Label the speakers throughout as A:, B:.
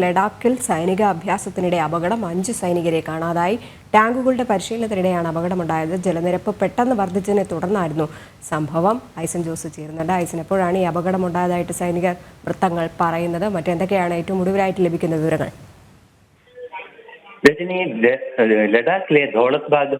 A: ലഡാക്കിൽ സൈനിക അഭ്യാസത്തിനിടെ അപകടം 5 സൈനികരെ കാണാതായി. ടാങ്കുകളുടെ പരിശീലനത്തിനിടെയാണ് അപകടമുണ്ടായത്. ജലനിരപ്പ് പെട്ടെന്ന് വർദ്ധിച്ചതിനെ തുടർന്നായിരുന്നു സംഭവം. ഐസൻ ജോസ് ചേരുന്നുണ്ട്. ഐസൻ, എപ്പോഴാണ് ഈ അപകടമുണ്ടായതായിട്ട് സൈനിക വൃത്തങ്ങൾ പറയുന്നത്? മറ്റെന്തൊക്കെയാണ് ഏറ്റവും ഒടുവിലായിട്ട് ലഭിക്കുന്ന വിവരങ്ങൾ?
B: രജനി, ലഡാക്കിലെ ദൗലത്ബാഗ്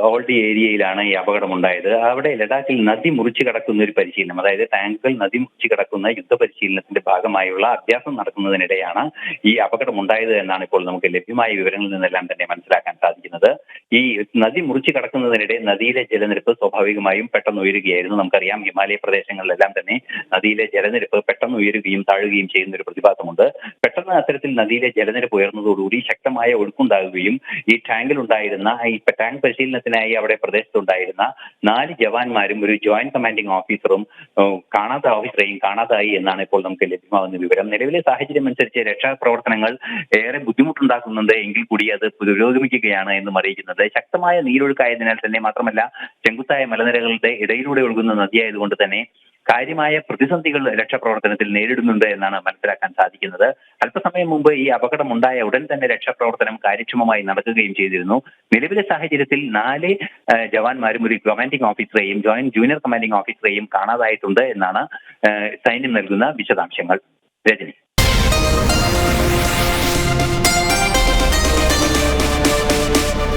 B: ഓൾഡി ഏരിയയിലാണ് ഈ അപകടമുണ്ടായത്. അവിടെ ലഡാക്കിൽ നദി മുറിച്ചു കടക്കുന്ന ഒരു പരിശീലനം, അതായത് ടാങ്കുകൾ നദി മുറിച്ചു കടക്കുന്ന യുദ്ധ പരിശീലനത്തിന്റെ ഭാഗമായുള്ള അഭ്യാസം നടക്കുന്നതിനിടെയാണ് ഈ അപകടമുണ്ടായത് എന്നാണ് ഇപ്പോൾ നമുക്ക് ലഭ്യമായ വിവരങ്ങളിൽ നിന്നെല്ലാം തന്നെ മനസ്സിലാക്കാൻ സാധിക്കുന്നത്. ഈ നദി മുറിച്ചു കടക്കുന്നതിനിടെ നദിയിലെ ജലനിരപ്പ് സ്വാഭാവികമായും പെട്ടെന്ന് ഉയരുകയായിരുന്നു. നമുക്കറിയാം, ഹിമാലയ പ്രദേശങ്ങളിലെല്ലാം തന്നെ നദിയിലെ ജലനിരപ്പ് പെട്ടെന്ന് ഉയരുകയും താഴുകയും ചെയ്യുന്ന ഒരു പ്രതിഭാസമുണ്ട്. പെട്ടെന്ന് അത്തരത്തിൽ നദിയിലെ ജലനിരപ്പ് ഉയർന്നതോടുകൂടി ശക്തമായ ഒഴുക്കുണ്ടാകുകയും ഈ ടാങ്കിലുണ്ടായിരുന്ന ടാങ്ക് പരിശീലനത്തിനായി അവിടെ പ്രദേശത്തുണ്ടായിരുന്ന 4 ജവാന്മാരും ഒരു ജോയിന്റ് കമാൻഡിംഗ് ഓഫീസറും കാണാതായി എന്നാണ് ഇപ്പോൾ നമുക്ക് ലഭ്യമാകുന്ന വിവരം. നിലവിലെ സാഹചര്യം അനുസരിച്ച് രക്ഷാപ്രവർത്തനങ്ങൾ ഏറെ ബുദ്ധിമുട്ടുണ്ടാക്കുന്നുണ്ട് എങ്കിൽ കൂടി അത് പുരോഗമിക്കുകയാണ് എന്നും അറിയിക്കുന്നത്. ശക്തമായ നീരൊഴുക്കായതിനാൽ തന്നെ, മാത്രമല്ല ചെങ്കുത്തായ മലനിരകളുടെ ഇടയിലൂടെ ഒഴുകുന്ന നദിയായതുകൊണ്ട് തന്നെ കാര്യമായ പ്രതിസന്ധികൾ രക്ഷാപ്രവർത്തനത്തിൽ നേരിടുന്നുണ്ട് എന്നാണ് മനസ്സിലാക്കാൻ സാധിക്കുന്നത്. അല്പസമയം മുമ്പ് ഈ അപകടമുണ്ടായ ഉടൻ തന്നെ രക്ഷാപ്രവർത്തനം കാര്യക്ഷമമായി നടക്കുകയും ചെയ്തിരുന്നു. നിലവിലെ സാഹചര്യത്തിൽ 4 ജവാന്മാരും ഒരു കമാൻഡിംഗ് ഓഫീസറെയും ജൂനിയർ കമാൻഡിംഗ് ഓഫീസറെയും കാണാതായിട്ടുണ്ട് എന്നാണ് സൈന്യം നൽകുന്ന വിശദാംശങ്ങൾ. രജനി.